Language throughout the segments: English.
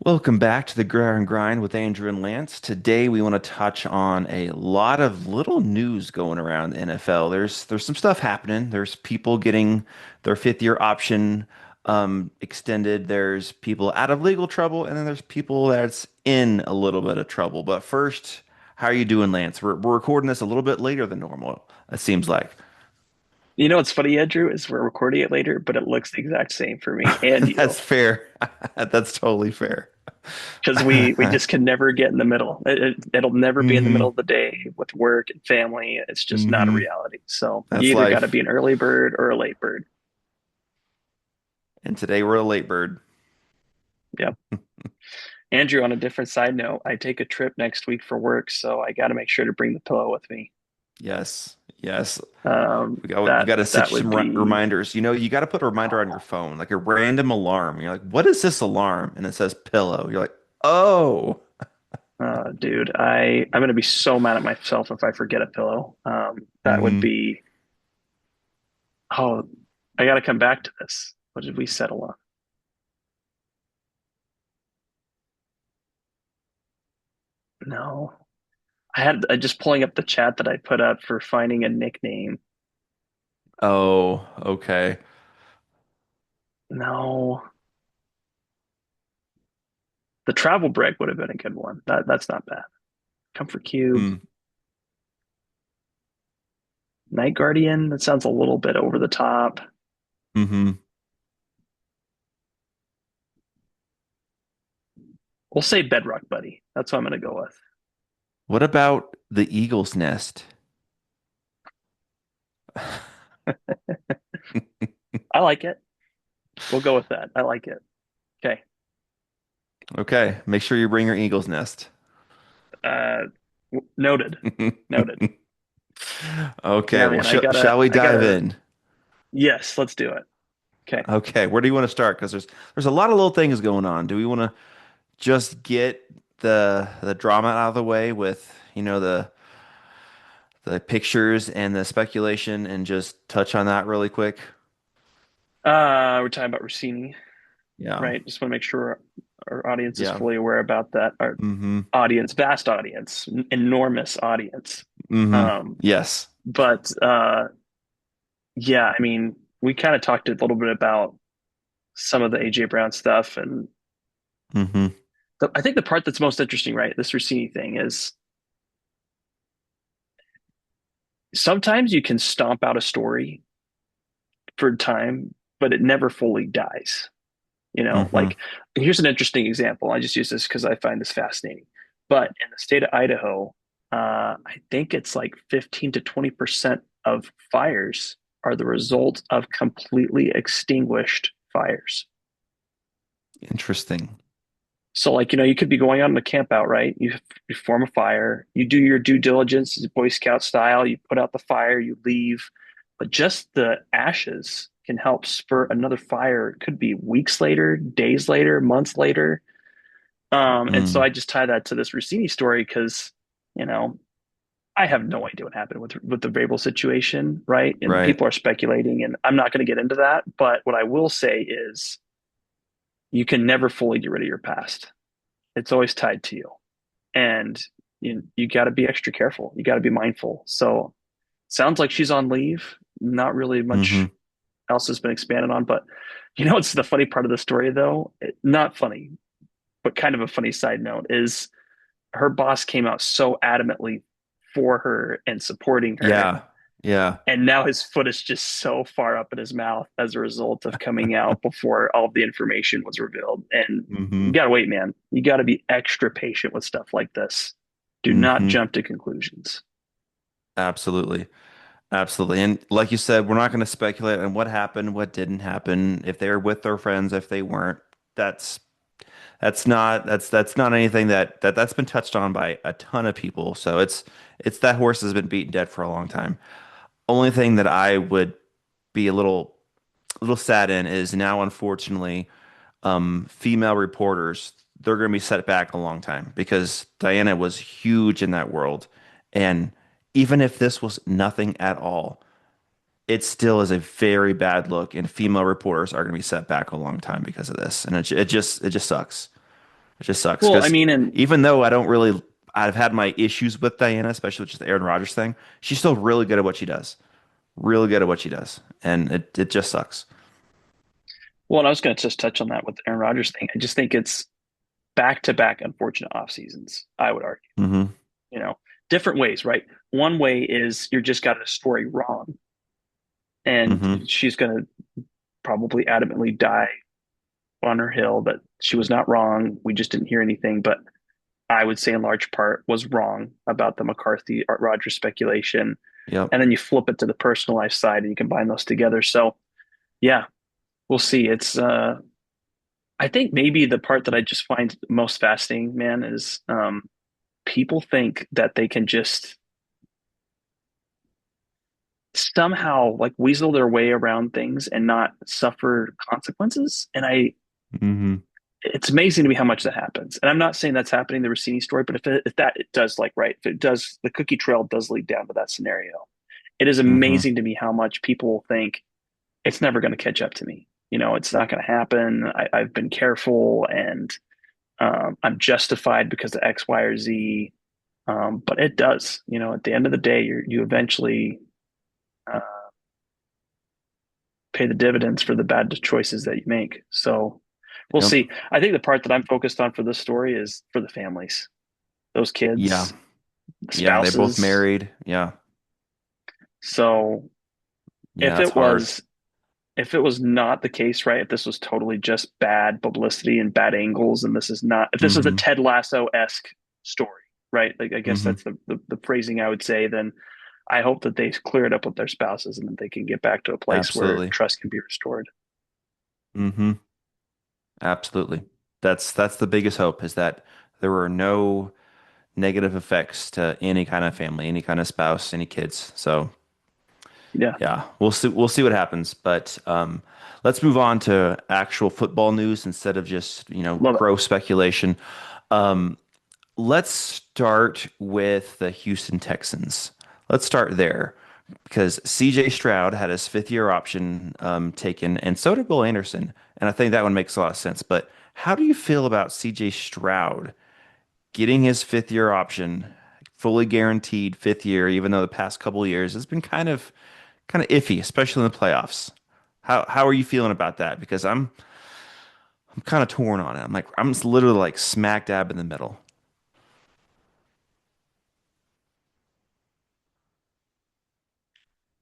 Welcome back to the Gridiron Grind with Andrew and Lance. Today we want to touch on a lot of little news going around the NFL. There's some stuff happening. There's people getting their fifth year option extended. There's people out of legal trouble, and then there's people that's in a little bit of trouble. But first, how are you doing, Lance? We're recording this a little bit later than normal, it seems like. You know what's funny, Andrew, is we're recording it later, but it looks the exact same for me and That's you fair. That's totally fair. because we just can never get in the middle. It'll never be in the middle hmm of the day with work and family. It's just not a hmm reality. So you That's either got to life. be an early bird or a late bird. And today we're a late bird. Yep. Andrew, on a different side note, I take a trip next week for work, so I got to make sure to bring the pillow with me. Yes, yes. We That got to set that you would some be, reminders. You got to put a reminder on your phone, like a random alarm. You're like, "What is this alarm?" And it says pillow. You're like, "Oh." dude. I'm gonna be so mad at myself if I forget a pillow. That would hmm be. Oh, I got to come back to this. What did we settle on? No, I just pulling up the chat that I put up for finding a nickname. Oh, okay. No, the travel break would have been a good one. That's not bad. Comfort Cube, Hmm. Night Guardian. That sounds a little bit over the top. hmm We'll say Bedrock Buddy. That's what I'm gonna go with. What about the eagle's nest? I like it. We'll go with that. I like it. Okay. Okay, make sure you bring your eagle's nest. Uh, noted. Noted. Okay, Yeah, well, man. shall we I dive gotta. in? Yes, let's do it. Okay. Okay, where do you want to start? Because there's a lot of little things going on. Do we want to just get the drama out of the way with, the pictures and the speculation and just touch on that really quick? We're talking about Rossini, Yeah. right? Just want to make sure our audience is Yeah. fully aware about that. Our Mm-hmm. audience, vast audience, enormous audience. Mm-hmm. Um, Yes. but yeah, I mean, we kind of talked a little bit about some of the AJ Brown stuff, and Mm-hmm. I think the part that's most interesting, right, this Rossini thing is sometimes you can stomp out a story for time, but it never fully dies. Mm-hmm. Like here's an interesting example. I just use this because I find this fascinating. But in the state of Idaho, I think it's like 15 to 20% of fires are the result of completely extinguished fires. Interesting. So, like, you could be going on a camp out, right? You form a fire, you do your due diligence as Boy Scout style, you put out the fire, you leave, but just the ashes can help spur another fire. It could be weeks later, days later, months later. And so Mm. I just tie that to this Rossini story because, you know, I have no idea what happened with the Vrabel situation, right? And Right. people are speculating, and I'm not going to get into that. But what I will say is, you can never fully get rid of your past. It's always tied to you, and you got to be extra careful. You got to be mindful. So, sounds like she's on leave. Not really Mm-hmm. much else has been expanded on, but what's the funny part of the story, though? Not funny, but kind of a funny side note is her boss came out so adamantly for her and supporting her. Yeah. Yeah. And now his foot is just so far up in his mouth as a result of coming out before all of the information was revealed. And you Mm-hmm. got to wait, man. You got to be extra patient with stuff like this. Do not Mm-hmm. jump to conclusions. Absolutely. Absolutely. And like you said, we're not going to speculate on what happened, what didn't happen, if they were with their friends, if they weren't. That's that's not anything that's been touched on by a ton of people. So it's that horse has been beaten dead for a long time. Only thing that I would be a little sad in is now, unfortunately, female reporters, they're going to be set back a long time because Diana was huge in that world. And even if this was nothing at all, it still is a very bad look, and female reporters are going to be set back a long time because of this. And it just sucks. It just sucks Well, I because mean, and even though I've had my issues with Diana, especially with just the Aaron Rodgers thing, she's still really good at what she does. Really good at what she does. And it just sucks. well, and I was going to just touch on that with the Aaron Rodgers thing. I just think it's back to back unfortunate off seasons, I would argue, Hmm. you know, different ways, right? One way is you're just got a story wrong, and Hmm. she's going to probably adamantly die on her hill that she was not wrong. We just didn't hear anything. But I would say, in large part, was wrong about the McCarthy Art Rodgers speculation. Yep. And then you flip it to the personal life side and you combine those together. So, yeah, we'll see. I think maybe the part that I just find most fascinating, man, is people think that they can just somehow like weasel their way around things and not suffer consequences. And Hmm. it's amazing to me how much that happens. And I'm not saying that's happening in the Rossini story, but if that it does like right, if it does, the cookie trail does lead down to that scenario. It is Hmm. amazing to me how much people think it's never going to catch up to me. It's not going to happen. I've been careful and I'm justified because of X, Y, or Z. But it does. At the end of the day, you eventually uh, pay the dividends for the bad choices that you make. So we'll Yep. see. I think the part that I'm focused on for this story is for the families, those Yeah. kids, the Yeah. They're both spouses. married. Yeah. So Yeah. if That's it hard. was if it was not the case, right? If this was totally just bad publicity and bad angles, and if this was a Hmm. Ted Lasso-esque story, right? Like I guess Hmm. that's the phrasing I would say, then I hope that they clear it up with their spouses and that they can get back to a place where Absolutely. trust can be restored. Hmm. Absolutely. That's the biggest hope is that there were no negative effects to any kind of family, any kind of spouse, any kids. So Yeah, yeah, we'll see what happens. But let's move on to actual football news instead of just, love it. gross speculation. Um, let's start with the Houston Texans. Let's start there because CJ Stroud had his fifth year option taken, and so did Will Anderson. And I think that one makes a lot of sense. But how do you feel about CJ Stroud getting his fifth year option, fully guaranteed fifth year, even though the past couple of years has been kind of iffy, especially in the playoffs? How are you feeling about that? Because I'm kind of torn on it. I'm literally like smack dab in the middle.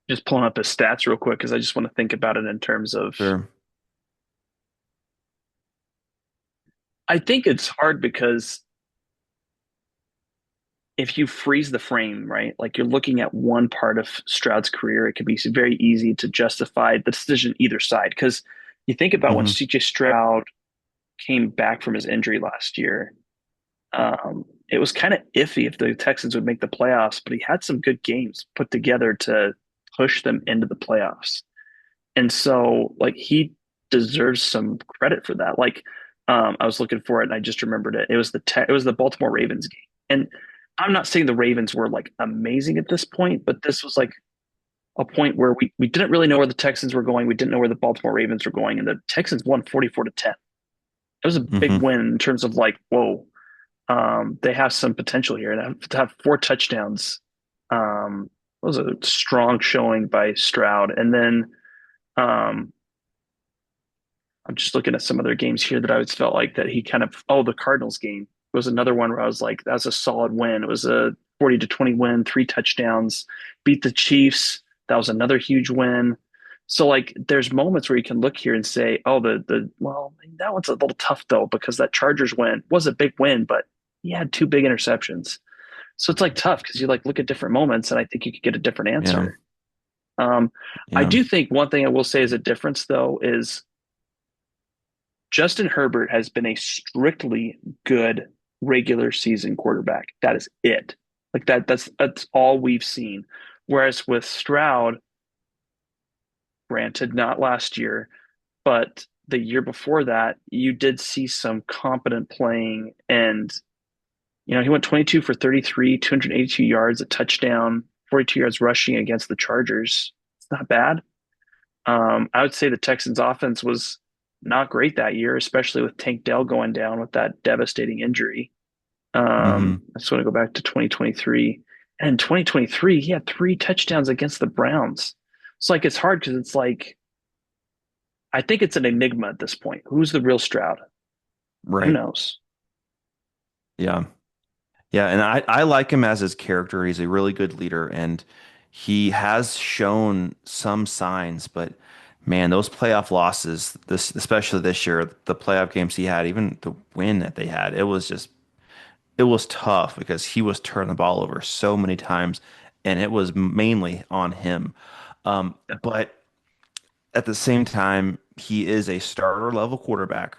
Just pulling up his stats real quick because I just want to think about it in terms of. Sure. I think it's hard because if you freeze the frame, right, like you're looking at one part of Stroud's career, it can be very easy to justify the decision either side. Because you think about when Hmm. CJ Stroud came back from his injury last year, it was kind of iffy if the Texans would make the playoffs, but he had some good games put together to push them into the playoffs. And so, like, he deserves some credit for that. Like, I was looking for it and I just remembered it. It was the Baltimore Ravens game, and I'm not saying the Ravens were like amazing at this point, but this was like a point where we didn't really know where the Texans were going. We didn't know where the Baltimore Ravens were going, and the Texans won 44-10. It was a big Hmm. win in terms of like, whoa, they have some potential here, and to have four touchdowns was a strong showing by Stroud, and then. Um, I'm just looking at some other games here that I always felt like that he kind of the Cardinals game was another one where I was like, that's a solid win. It was a 40-20 win, three touchdowns, beat the Chiefs. That was another huge win. So like there's moments where you can look here and say, oh, the well, that one's a little tough though, because that Chargers win was a big win, but he had two big interceptions. So it's like tough because you like look at different moments and I think you could get a different Yeah. answer. Um, I Yeah. do think one thing I will say is a difference though is Justin Herbert has been a strictly good regular season quarterback. That is it. Like that's all we've seen. Whereas with Stroud, granted not last year, but the year before that, you did see some competent playing and he went 22 for 33, 282 yards, a touchdown, 42 yards rushing against the Chargers. It's not bad. I would say the Texans offense was not great that year, especially with Tank Dell going down with that devastating injury. Hmm. I just want to go back to 2023. And in 2023, he had 3 touchdowns against the Browns. It's like it's hard because it's like I think it's an enigma at this point. Who's the real Stroud? Who Right. knows? Yeah. Yeah, and I like him as his character. He's a really good leader, and he has shown some signs, but man, those playoff losses, this especially this year, the playoff games he had, even the win that they had, it was tough because he was turning the ball over so many times, and it was mainly on him. But at the same time, he is a starter level quarterback,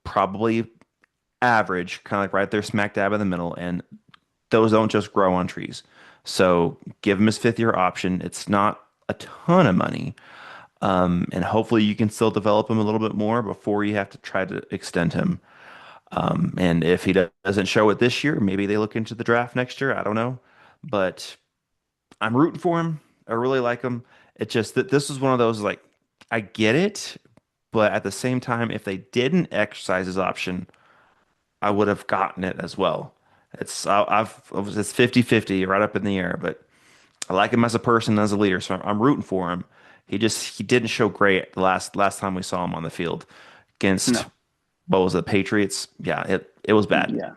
probably average, kind of like right there, smack dab in the middle, and those don't just grow on trees. So give him his fifth year option. It's not a ton of money. And hopefully you can still develop him a little bit more before you have to try to extend him. And if he doesn't show it this year, maybe they look into the draft next year. I don't know. But I'm rooting for him. I really like him. It's just that this is one of those like I get it, but at the same time, if they didn't exercise his option, I would have gotten it as well. It's 50-50 right up in the air, but I like him as a person, as a leader, so I'm rooting for him. He didn't show great the last time we saw him on the field against No. what was it, the Patriots? Yeah, it was bad. Yeah.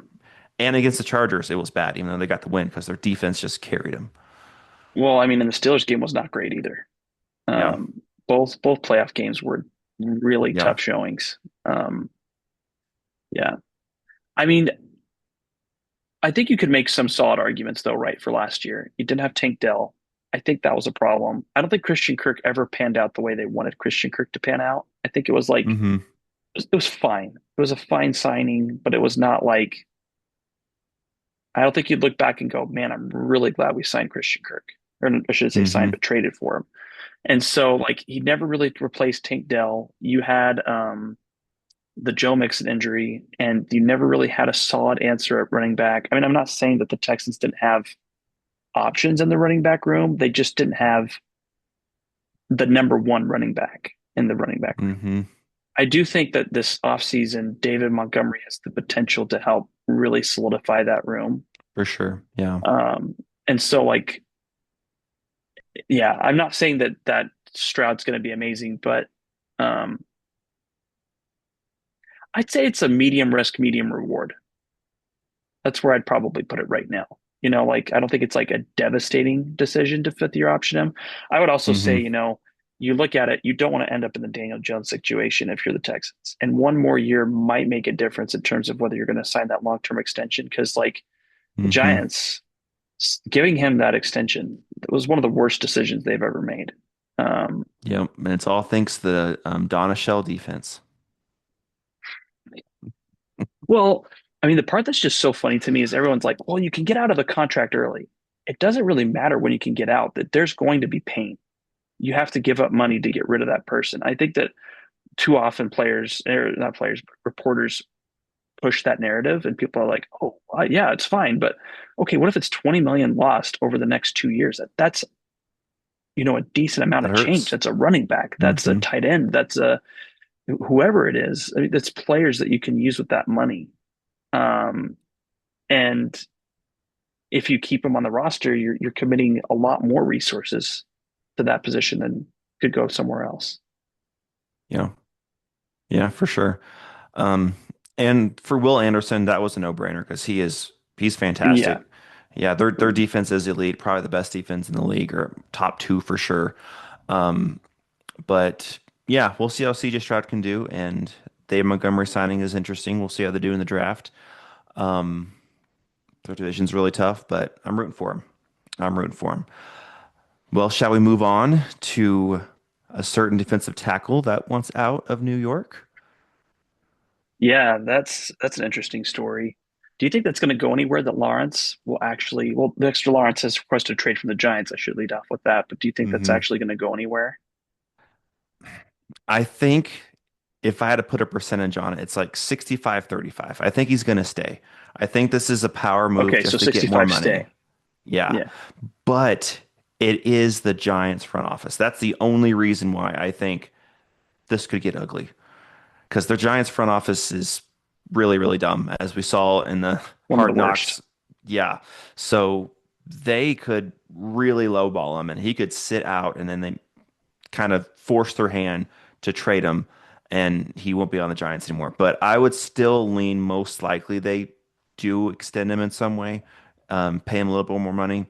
And against the Chargers, it was bad, even though they got the win because their defense just carried them. Well, I mean, and the Steelers game was not great either. Yeah, Both playoff games were really yeah. tough showings. Um, yeah. I mean, I think you could make some solid arguments though, right, for last year. You didn't have Tank Dell. I think that was a problem. I don't think Christian Kirk ever panned out the way they wanted Christian Kirk to pan out. I think it was like Hmm. it was fine. It was a fine signing, but it was not like I don't think you'd look back and go, "Man, I'm really glad we signed Christian Kirk." Or I should say signed, Hmm. but traded for him. And so like he never really replaced Tank Dell. You had the Joe Mixon injury, and you never really had a solid answer at running back. I mean, I'm not saying that the Texans didn't have options in the running back room. They just didn't have the number one running back in the running back room. Hmm. I do think that this offseason, David Montgomery has the potential to help really solidify that room. For sure. Yeah. Um, and so, like, yeah, I'm not saying that Stroud's going to be amazing, but um, I'd say it's a medium risk, medium reward. That's where I'd probably put it right now. Like I don't think it's like a devastating decision to fifth year option him. I would also say, Hmm. you look at it, you don't want to end up in the Daniel Jones situation if you're the Texans. And one more year might make a difference in terms of whether you're going to sign that long-term extension. Because like the Hmm. Giants giving him that extension was one of the worst decisions they've ever made. Um, Yep. And it's all thanks to the Donna Shell defense. well, I mean, the part that's just so funny to me is everyone's like, well, you can get out of the contract early. It doesn't really matter when you can get out, that there's going to be pain. You have to give up money to get rid of that person. I think that too often players, or not players, but reporters push that narrative, and people are like, "Oh, yeah, it's fine." But okay, what if it's 20 million lost over the next 2 years? That's a decent amount That of change. hurts. That's a running back. That's a Hmm. tight end. That's a whoever it is. I mean, that's players that you can use with that money. Um, and if you keep them on the roster, you're committing a lot more resources to that position than could go somewhere else. Yeah. Yeah, for sure. Um, and for Will Anderson, that was a no-brainer because he's Yeah. fantastic. Yeah, their defense is elite, probably the best defense in the league, or top two for sure. Um, but yeah, we'll see how CJ Stroud can do, and Dave Montgomery signing is interesting. We'll see how they do in the draft. Um, their division's really tough, but I'm rooting for him. I'm rooting for him. Well, shall we move on to a certain defensive tackle that wants out of New York? Yeah, that's an interesting story. Do you think that's going to go anywhere that Lawrence will actually, well, Dexter Lawrence has requested a trade from the Giants. I should lead off with that, but do you think that's Hmm. actually going to go anywhere? I think if I had to put a percentage on it, it's like 65-35. I think he's going to stay. I think this is a power move Okay, so just to get more 65 money. stay. Yeah. Yeah. But it is the Giants front office. That's the only reason why I think this could get ugly. because their Giants front office is really, really dumb, as we saw in the One of the Hard worst. Knocks. Yeah. So they could really lowball him and he could sit out and then they kind of force their hand to trade him and he won't be on the Giants anymore. But I would still lean most likely they do extend him in some way, pay him a little bit more money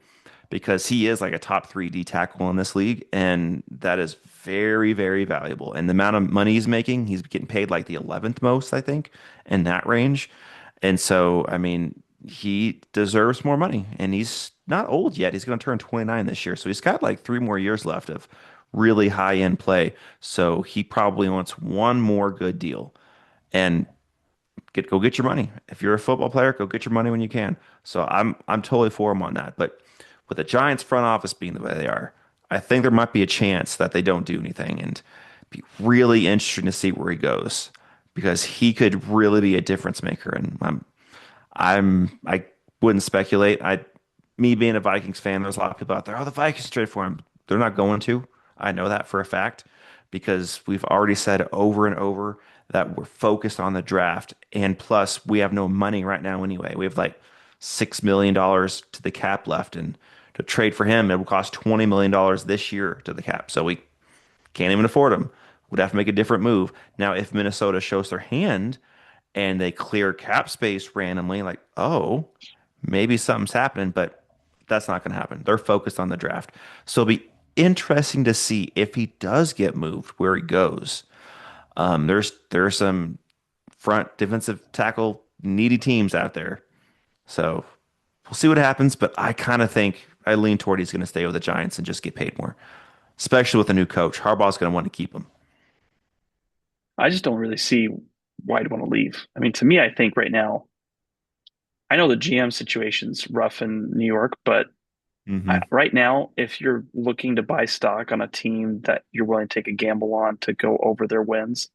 because he is like a top three D tackle in this league, and that is very, very valuable. And the amount of money he's making, he's getting paid like the 11th most, I think, in that range. And so, I mean, he deserves more money, and he's not old yet. He's going to turn 29 this year, so he's got like 3 more years left of really high end play. So he probably wants one more good deal, and get your money. If you're a football player, go get your money when you can. So I'm totally for him on that. But with the Giants front office being the way they are, I think there might be a chance that they don't do anything and be really interesting to see where he goes because he could really be a difference maker. And I wouldn't speculate. Me being a Vikings fan, there's a lot of people out there, oh, the Vikings trade for him. They're not going to. I know that for a fact because we've already said over and over that we're focused on the draft. And plus, we have no money right now anyway. We have like $6 million to the cap left. And to trade for him, it will cost $20 million this year to the cap. So we can't even afford him. Would have to make a different move. Now, if Minnesota shows their hand and they clear cap space randomly, like, oh, maybe something's happening, but that's not going to happen. They're focused on the draft. So it'll be interesting to see if he does get moved where he goes. There's some front defensive tackle needy teams out there. So we'll see what happens, but I kind of think I lean toward he's going to stay with the Giants and just get paid more, especially with a new coach. Harbaugh's going to want to keep him. I just don't really see why I'd want to leave. I mean, to me, I think right now, I know the GM situation's rough in New York, but Hmm. right now, if you're looking to buy stock on a team that you're willing to take a gamble on to go over their wins,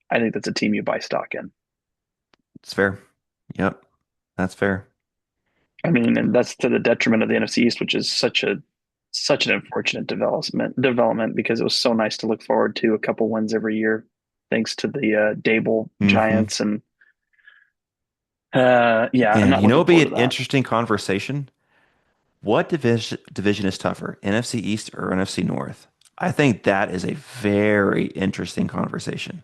I think that's a team you buy stock in. It's fair. Yep, that's fair. I mean, and that's to the detriment of the NFC East, which is such an unfortunate development because it was so nice to look forward to a couple wins every year, thanks to the Dable Hmm. Giants, and yeah, I'm And not you know, looking it'd be forward an to that. interesting conversation. What division is tougher, NFC East or NFC North? I think that is a very interesting conversation.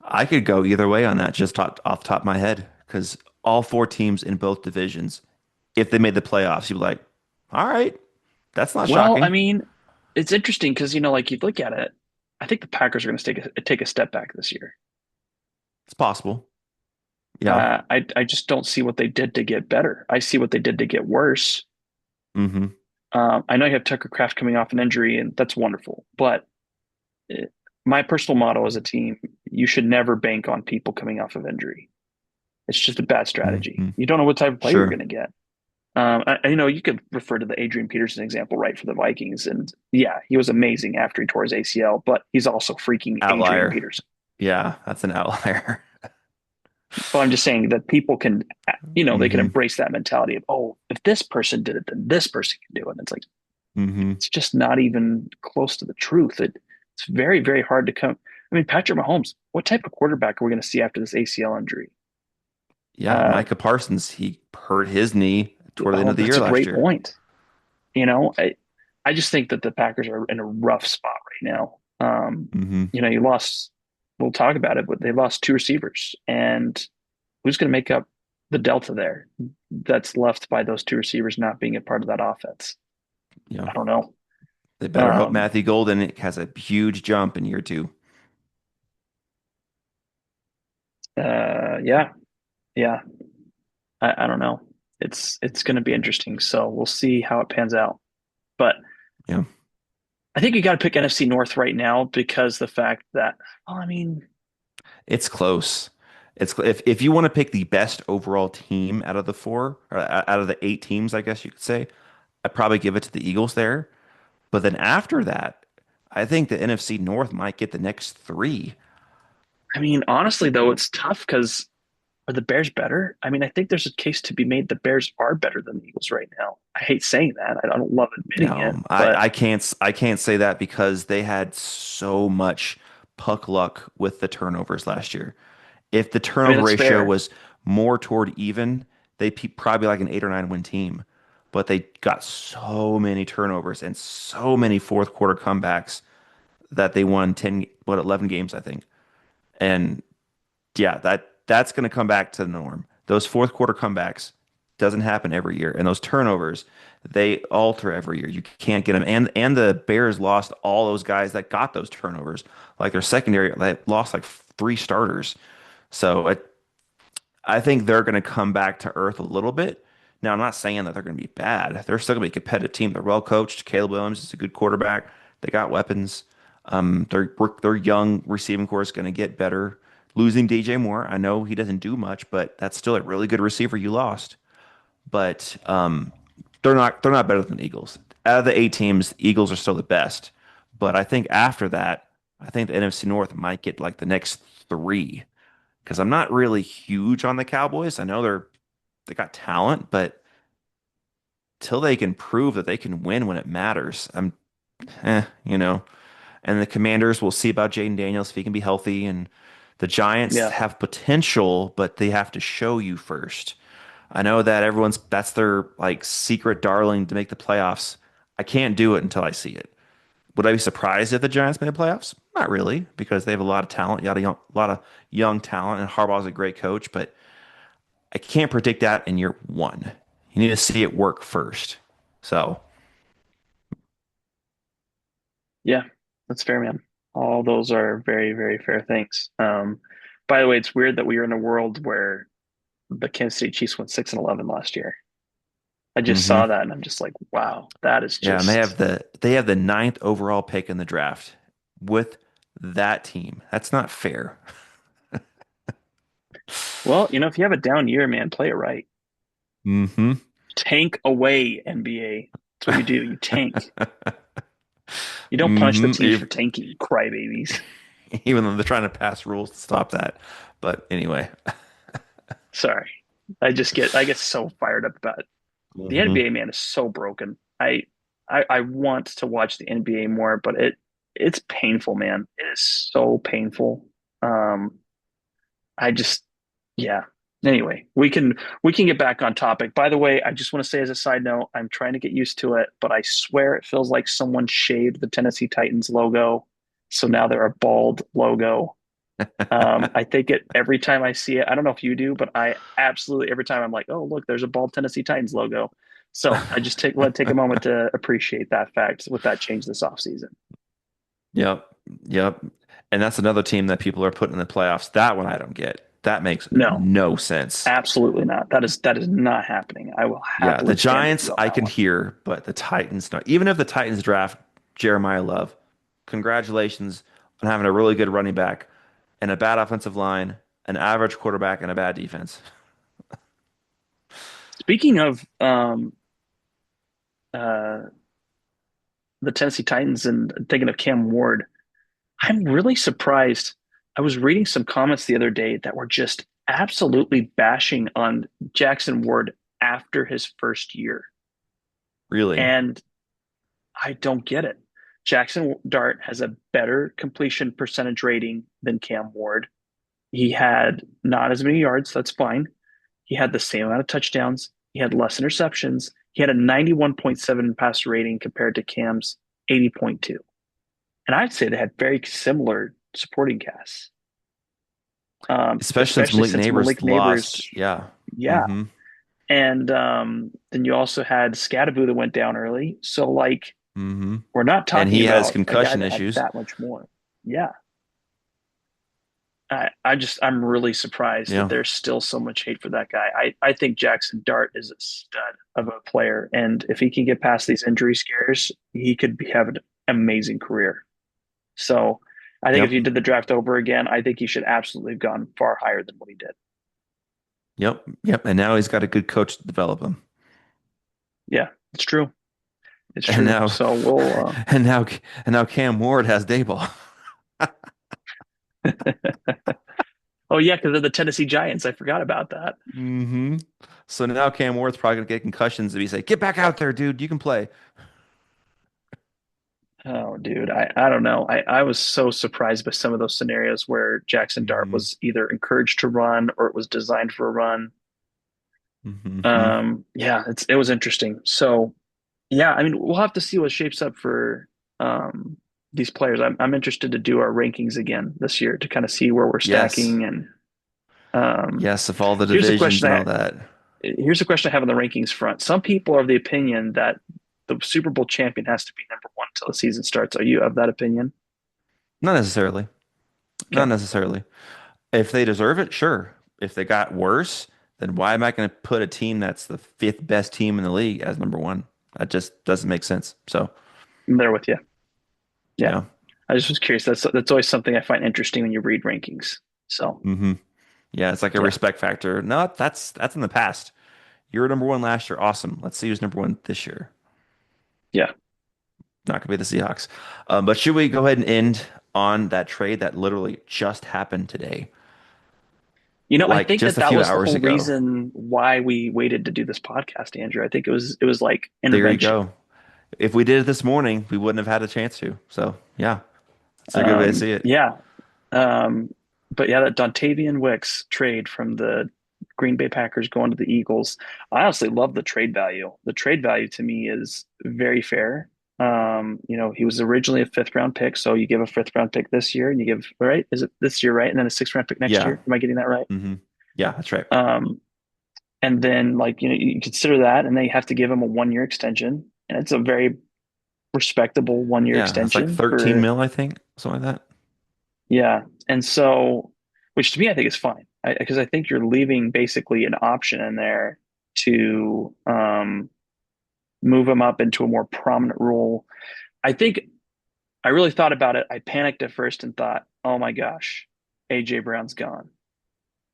I could go either way on that, just off the top of my head, because all four teams in both divisions, if they made the playoffs, you'd be like, all right, that's not Well, I shocking. mean, it's interesting because like you look at it, I think the Packers are going to take a step back this year. It's possible. Yeah. I just don't see what they did to get better. I see what they did to get worse. Hmm. I know you have Tucker Kraft coming off an injury, and that's wonderful. But it, my personal motto as a team, you should never bank on people coming off of injury. It's just a bad strategy. Hmm. You don't know what type of player you're going Sure. to get. You could refer to the Adrian Peterson example, right, for the Vikings. And yeah, he was amazing after he tore his ACL, but he's also freaking Adrian Outlier. Peterson. Yeah, that's an outlier. But I'm just saying that people can, they can Hmm. embrace that mentality of, oh, if this person did it, then this person can do it. And it's like, Hmm. it's just not even close to the truth. It's very, very hard to come. I mean, Patrick Mahomes, what type of quarterback are we going to see after this ACL injury? Yeah, Uh, Micah Parsons, he hurt his knee toward the end oh, of the that's year a last great year. point. You know, I just think that the Packers are in a rough spot right now. Hmm. You lost, we'll talk about it, but they lost two receivers. And who's going to make up the delta there that's left by those two receivers not being a part of that offense? Yeah. I don't know. They better hope Um, Matthew Golden has a huge jump in year two. yeah, yeah. I don't know. It's going to be interesting. So we'll see how it pans out. But Yeah. I think you got to pick NFC North right now because the fact that, well, I mean, It's close. If you want to pick the best overall team out of the four, or out of the 8 teams, I guess you could say, I'd probably give it to the Eagles there. But then after that, I think the NFC North might get the next three. honestly though, it's tough because are the Bears better? I mean, I think there's a case to be made the Bears are better than the Eagles right now. I hate saying that. I don't love admitting it, No, but I can't say that because they had so much puck luck with the turnovers last year. If the I mean, turnover that's ratio fair. was more toward even, probably like an 8 or 9 win team. But they got so many turnovers and so many fourth quarter comebacks that they won 10, 11 games, I think. And yeah, that's going to come back to the norm. Those fourth quarter comebacks doesn't happen every year, and those turnovers they alter every year. You can't get them, and the Bears lost all those guys that got those turnovers. Like their secondary, they lost like 3 starters. So I think they're going to come back to earth a little bit. Now, I'm not saying that they're going to be bad. They're still going to be a competitive team. They're well coached. Caleb Williams is a good quarterback. They got weapons. Their young receiving core is going to get better. Losing DJ Moore, I know he doesn't do much, but that's still a really good receiver you lost. But they're not better than the Eagles. Out of the 8 teams, the Eagles are still the best. But I think after that, I think the NFC North might get like the next 3 because I'm not really huge on the Cowboys. I know they got talent, but till they can prove that they can win when it matters, I'm. And the Commanders, we'll see about Jaden Daniels if he can be healthy. And the Giants Yeah. have potential, but they have to show you first. I know that that's their like secret darling to make the playoffs. I can't do it until I see it. Would I be surprised if the Giants made the playoffs? Not really, because they have a lot of talent, a lot of young talent, and Harbaugh's a great coach, but I can't predict that in year 1. You need to see it work first. So, Yeah. That's fair, man. All those are very, very fair things. By the way, it's weird that we are in a world where the Kansas City Chiefs went 6-11 last year. I just hmm saw that and I'm just like, wow, that is yeah, and just they have the ninth overall pick in the draft with that team. That's not fair. well, if you have a down year, man, play it right. hmm Tank away, NBA. That's what you do. You tank. You don't punish the hmm teams for tanking, you crybabies. Even though they're trying to pass rules to stop that. But anyway. Sorry. I get so fired up about it. The hmm NBA, man, is so broken. I want to watch the NBA more, but it's painful, man. It is so painful. Um, I just yeah. Anyway, we can get back on topic. By the way, I just want to say as a side note, I'm trying to get used to it, but I swear it feels like someone shaved the Tennessee Titans logo. So now they're a bald logo. I think it every time I see it. I don't know if you do, but I absolutely every time I'm like, oh look, there's a bald Tennessee Titans logo. So I just take a moment to appreciate that fact with that change this offseason. Yep. Yep. And that's another team that people are putting in the playoffs. That one I don't get. That makes No, no sense. absolutely not. That is not happening. I will Yeah, the happily stand with Giants you on I that can one. hear, but the Titans no. Even if the Titans draft Jeremiah Love, congratulations on having a really good running back and a bad offensive line, an average quarterback, and a bad defense. Speaking of uh, the Tennessee Titans and thinking of Cam Ward, I'm really surprised. I was reading some comments the other day that were just absolutely bashing on Jackson Ward after his first year. Really? And I don't get it. Jackson Dart has a better completion percentage rating than Cam Ward. He had not as many yards, that's fine. He had the same amount of touchdowns. He had less interceptions. He had a 91.7 passer rating compared to Cam's 80.2. And I'd say they had very similar supporting casts, Especially since especially Malik since Neighbors Malik lost. Neighbors, Yeah. yeah. hmm And then you also had Scadaboo that went down early. So, like, hmm we're not And talking he has about a guy concussion that had issues. that much more. Yeah. I'm really surprised that Yeah. there's still so much hate for that guy. I think Jackson Dart is a stud of a player, and if he can get past these injury scares, he could have an amazing career. So I think if Yep. you did the draft over again, I think he should absolutely have gone far higher than what he did. Yep. Yep. And now he's got a good coach to develop him. Yeah, it's true. It's And true. now So we'll and now and now Cam Ward has Dayball. oh yeah, because of the Tennessee Giants. I forgot about that. hmm So now Cam Ward's probably gonna get concussions if he say, "Get back out there, dude. You can play." Oh, dude, I don't know. I was so surprised by some of those scenarios where Jackson Dart Hmm was either encouraged to run or it was designed for a run. hmm Yeah, it was interesting. So yeah, I mean, we'll have to see what shapes up for um these players. I'm interested to do our rankings again this year to kind of see where we're Yes. stacking. And um Yes, of all the here's a divisions question and all that. here's a question I have on the rankings front. Some people are of the opinion that the Super Bowl champion has to be number one until the season starts. Are you of that opinion? Not necessarily. Not Okay. necessarily. If they deserve it, sure. If they got worse, then why am I going to put a team that's the fifth best team in the league as number one? That just doesn't make sense. So, I'm there with you. Yeah. yeah. I just was curious. That's always something I find interesting when you read rankings. So hmm Yeah, it's like a yeah, respect factor. No, that's in the past. You were number one last year. Awesome. Let's see who's number one this year. yeah. Not gonna be the Seahawks. But should we go ahead and end on that trade that literally just happened today, I like think just that a that few was the hours whole ago? reason why we waited to do this podcast, Andrew. I think it was like There you intervention. go. If we did it this morning, we wouldn't have had a chance to. So yeah, that's a good way to see it. Yeah. Um, but yeah, that Dontavian Wicks trade from the Green Bay Packers going to the Eagles. I honestly love the trade value. The trade value to me is very fair. He was originally a fifth round pick, so you give a fifth round pick this year, and you give, right? Is it this year, right? And then a sixth round pick next Yeah. year. Am I getting that right? hmm Yeah, that's right. Um, and then like you consider that, and they have to give him a 1 year extension, and it's a very respectable 1 year Yeah, that's like extension 13 for mil, I think, something like that. yeah. And so, which to me I think is fine, because I think you're leaving basically an option in there to move him up into a more prominent role. I think I really thought about it. I panicked at first and thought, oh my gosh, AJ Brown's gone.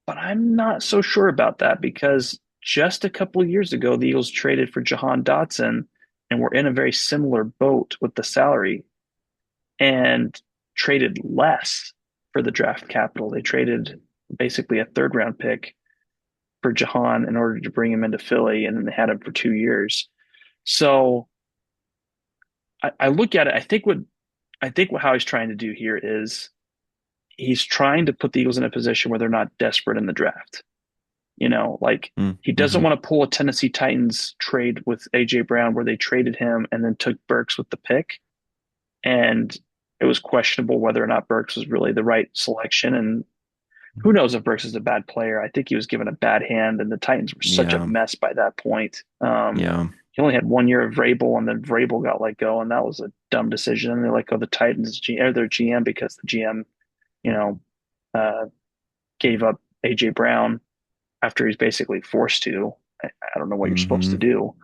But I'm not so sure about that because just a couple of years ago, the Eagles traded for Jahan Dotson and were in a very similar boat with the salary and traded less for the draft capital. They traded basically a third round pick for Jahan in order to bring him into Philly, and then they had him for 2 years. So I look at it. I think what how he's trying to do here is he's trying to put the Eagles in a position where they're not desperate in the draft. Like he doesn't Mm-hmm. want to pull a Tennessee Titans trade with AJ Brown where they traded him and then took Burks with the pick. And it was questionable whether or not Burks was really the right selection. And who knows if Burks is a bad player? I think he was given a bad hand, and the Titans were such a Yeah. mess by that point. Yeah. He only had 1 year of Vrabel, and then Vrabel got let go, and that was a dumb decision. And they let go the Titans or their GM because the GM, you know, uh, gave up AJ Brown after he's basically forced to. I don't know what you're supposed to hmm do.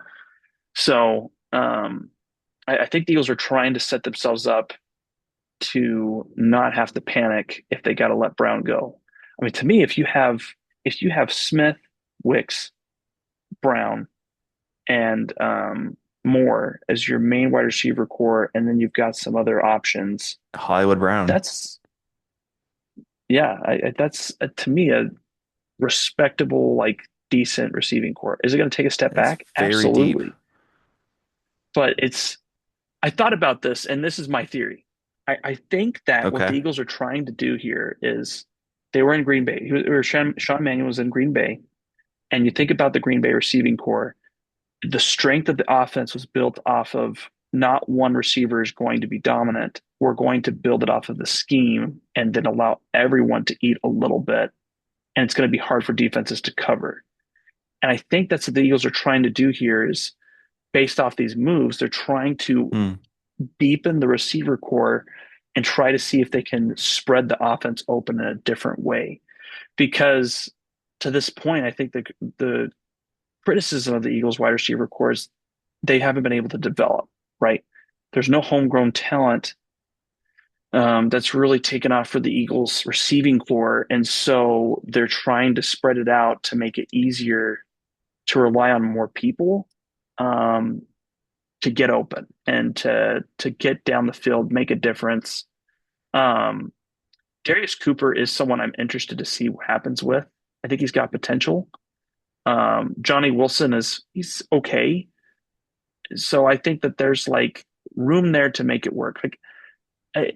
So I think the Eagles are trying to set themselves up to not have to panic if they got to let Brown go. I mean, to me, if you have Smith, Wicks, Brown, and Moore as your main wide receiver core, and then you've got some other options, Hollywood Brown. that's yeah, that's to me a respectable, like decent receiving core. Is it going to take a step It's back? very deep. Absolutely, but I thought about this, and this is my theory. I think that what the Okay. Eagles are trying to do here is they were in Green Bay. Sean Mannion was in Green Bay, and you think about the Green Bay receiving core. The strength of the offense was built off of not one receiver is going to be dominant. We're going to build it off of the scheme and then allow everyone to eat a little bit, and it's going to be hard for defenses to cover. And I think that's what the Eagles are trying to do here is based off these moves, they're trying to Hmm. deepen the receiver core and try to see if they can spread the offense open in a different way. Because to this point, I think the criticism of the Eagles wide receiver core is they haven't been able to develop, right? There's no homegrown talent that's really taken off for the Eagles receiving core. And so they're trying to spread it out to make it easier to rely on more people um, to get open and to get down the field, make a difference. Um, Darius Cooper is someone I'm interested to see what happens with. I think he's got potential. Johnny Wilson he's okay. So I think that there's like room there to make it work. Like I,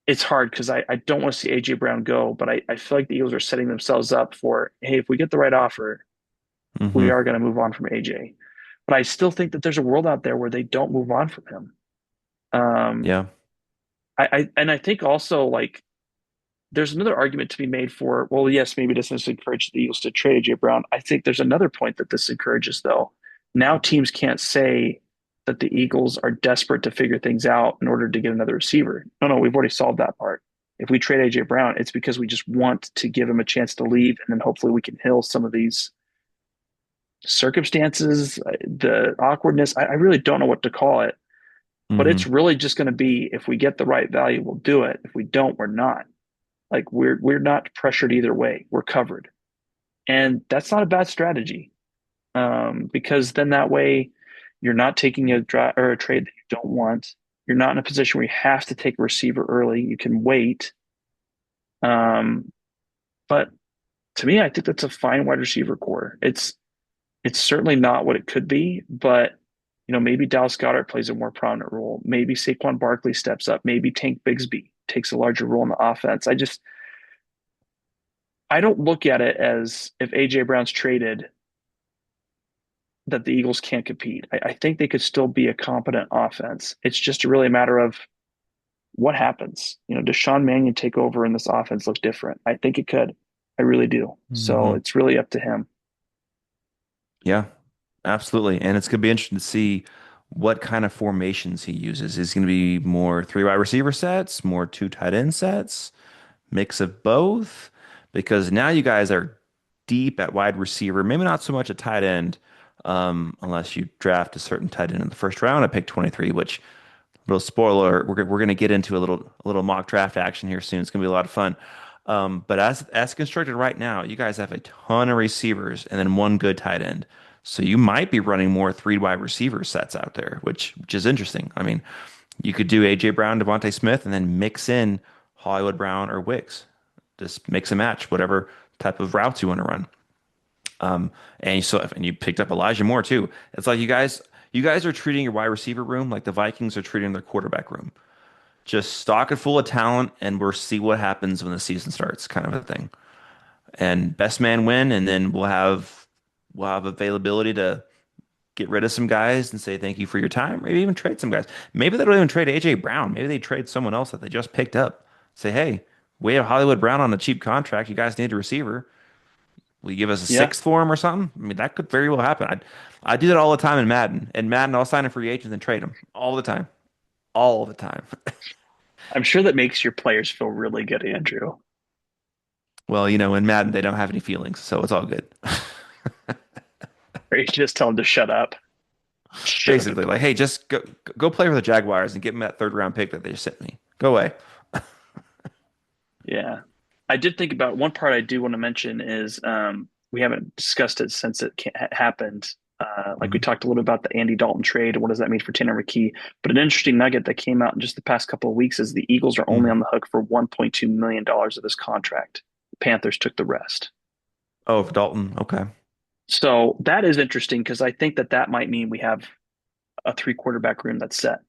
it's hard because I don't want to see AJ Brown go, but I feel like the Eagles are setting themselves up for, hey, if we get the right offer, we Hmm. are going to move on from AJ. But I still think that there's a world out there where they don't move on from him. Um, Yeah. and I think also like there's another argument to be made for, well, yes, maybe this doesn't encourage the Eagles to trade AJ Brown. I think there's another point that this encourages, though. Now teams can't say that the Eagles are desperate to figure things out in order to get another receiver. No, no, we've already solved that part. If we trade AJ Brown, it's because we just want to give him a chance to leave, and then hopefully we can heal some of these circumstances, the awkwardness. I really don't know what to call it, but it's Hmm. really just going to be if we get the right value, we'll do it. If we don't, we're not. Like we're not pressured either way. We're covered, and that's not a bad strategy because then that way you're not taking a draft or a trade that you don't want. You're not in a position where you have to take a receiver early. You can wait. Um, but to me, I think that's a fine wide receiver core. It's certainly not what it could be, but maybe Dallas Goedert plays a more prominent role. Maybe Saquon Barkley steps up. Maybe Tank Bigsby takes a larger role in the offense. I don't look at it as if AJ Brown's traded that the Eagles can't compete. I think they could still be a competent offense. It's just really a matter of what happens. Does Sean Mannion take over and this offense look different? I think it could. I really do. So Hmm. it's really up to him. Yeah, absolutely. And it's going to be interesting to see what kind of formations he uses. Is it going to be more three wide receiver sets, more two tight end sets, mix of both? Because now you guys are deep at wide receiver, maybe not so much at tight end, unless you draft a certain tight end in the first round. I picked 23, which little spoiler, we're going to get into a little mock draft action here soon. It's going to be a lot of fun. But as constructed right now, you guys have a ton of receivers and then one good tight end. So you might be running more three wide receiver sets out there, which is interesting. I mean, you could do AJ Brown, Devontae Smith, and then mix in Hollywood Brown or Wicks. Just mix and match whatever type of routes you want to run. And you picked up Elijah Moore too. It's like you guys are treating your wide receiver room like the Vikings are treating their quarterback room. Just stock it full of talent, and we'll see what happens when the season starts, kind of a thing. And best man win, and then we'll have availability to get rid of some guys and say thank you for your time. Maybe even trade some guys. Maybe they don't even trade AJ Brown. Maybe they trade someone else that they just picked up. Say, hey, we have Hollywood Brown on a cheap contract. You guys need a receiver. Will you give us a Yeah, sixth for him or something? I mean, that could very well happen. I do that all the time in Madden. In Madden, I'll sign a free agent and trade him all the time. All the time. I'm sure that makes your players feel really good, Andrew. Well, in Madden, they don't have any feelings, so it's all good. Or you just tell them to shut up. Shut up and Basically, like, play. hey, just go play for the Jaguars and get them that third round pick that they just sent me. Go away. Yeah. I did think about one part I do want to mention is we haven't discussed it since it happened. Like we Mhm. talked a little bit about the Andy Dalton trade and what does that mean for Tanner McKee. But an interesting nugget that came out in just the past couple of weeks is the Eagles are only Mm. on the hook for $1.2 million of this contract. The Panthers took the rest. Oh, for Dalton. Okay. So that is interesting because I think that that might mean we have a three quarterback room that's set.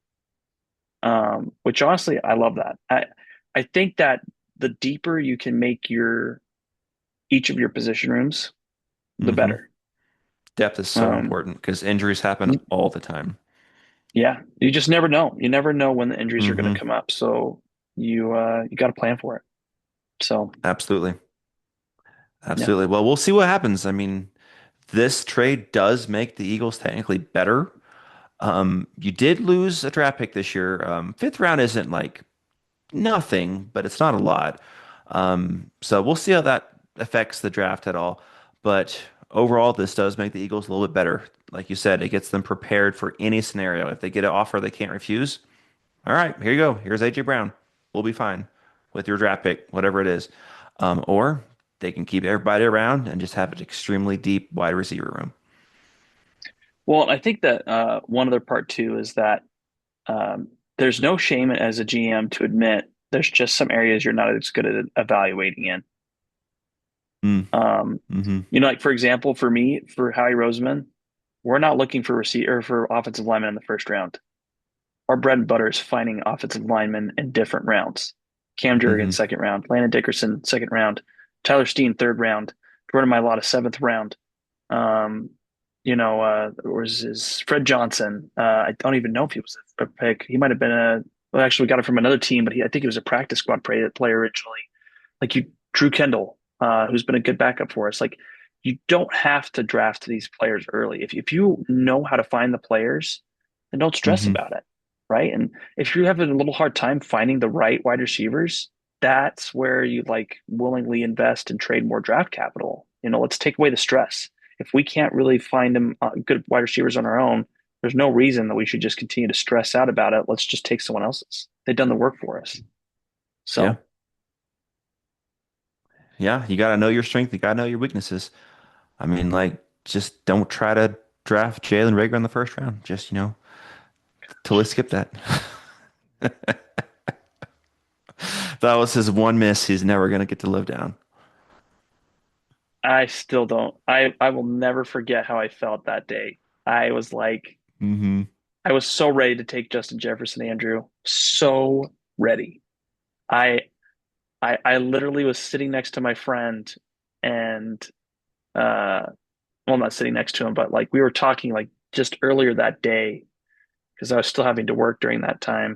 Which honestly, I love that. I think that the deeper you can make your each of your position rooms, the Hmm. better. Depth is so Um, important because injuries happen all the time. yeah, you just never know. You never know when the injuries are going Hmm. to come up, so you got to plan for it. So Absolutely. yeah, Absolutely. Well, we'll see what happens. I mean, this trade does make the Eagles technically better. You did lose a draft pick this year. Fifth round isn't like nothing, but it's not a lot. So we'll see how that affects the draft at all. But overall, this does make the Eagles a little bit better. Like you said, it gets them prepared for any scenario. If they get an offer they can't refuse, all right, here you go. Here's AJ Brown. We'll be fine with your draft pick, whatever it is. Or they can keep everybody around and just have an extremely deep wide receiver room. well, I think that one other part too is that there's no shame as a GM to admit there's just some areas you're not as good at evaluating in. Mm, Um, hmm. like for example, for me, for Howie Roseman, we're not looking for receiver for offensive lineman in the first round. our bread and butter is finding offensive linemen in different rounds. Cam Jurgens, Hmm. second round. Landon Dickerson, second round. Tyler Steen, third round. Jordan Mailata, seventh round. Um, was his Fred Johnson. I don't even know if he was a pick. He might have been a. Well, actually, we got it from another team, but I think he was a practice squad player originally. Like you, Drew Kendall, who's been a good backup for us. Like you don't have to draft these players early. If you know how to find the players, then don't stress Hmm. about it, right? And if you're having a little hard time finding the right wide receivers, that's where you like willingly invest and trade more draft capital. Let's take away the stress. If we can't really find them good wide receivers on our own, there's no reason that we should just continue to stress out about it. Let's just take someone else's. They've done the work for us. Yeah. So Yeah. You got to know your strength. You got to know your weaknesses. I mean, like, just don't try to draft Jalen Rager in the first round. Just, totally skip that. That was his one miss he's never going to get to live down. I still don't. I will never forget how I felt that day. I was like, Hmm. I was so ready to take Justin Jefferson, Andrew. So ready. I I literally was sitting next to my friend and well, I'm not sitting next to him, but like we were talking like just earlier that day because I was still having to work during that time.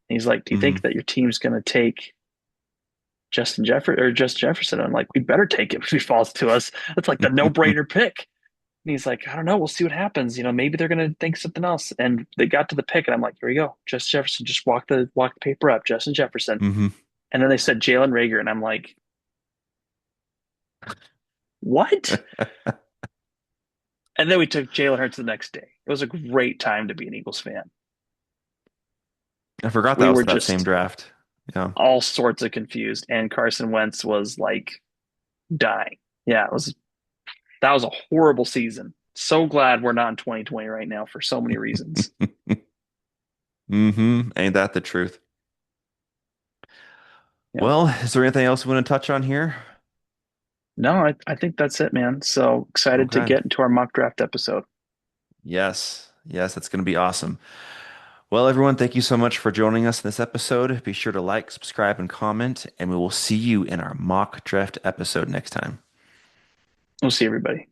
And he's like, "Do you think Hmm. that your team's going to take Justin Jefferson?" I'm like, "We better take it if he falls to us. That's like the no-brainer pick." And he's like, "I don't know. We'll see what happens. Maybe they're going to think something else." And they got to the pick, and I'm like, "Here we go. Justin Jefferson. Just walk the paper up. Justin Jefferson." Hmm. And then they said Jalen Rager, and I'm like, "What?" And then we took Jalen Hurts the next day. It was a great time to be an Eagles fan. I forgot that We was were that same just draft. Yeah. all sorts of confused, and Carson Wentz was like dying. Yeah, that was a horrible season. So glad we're not in 2020 right now for so many reasons. Hmm. Ain't that the truth? Yeah. Well, is there anything else we want to touch on here? No, I think that's it, man. So excited to Okay. get into our mock draft episode. Yes. Yes, that's going to be awesome. Well, everyone, thank you so much for joining us in this episode. Be sure to like, subscribe, and comment, and we will see you in our mock draft episode next time. We'll see everybody.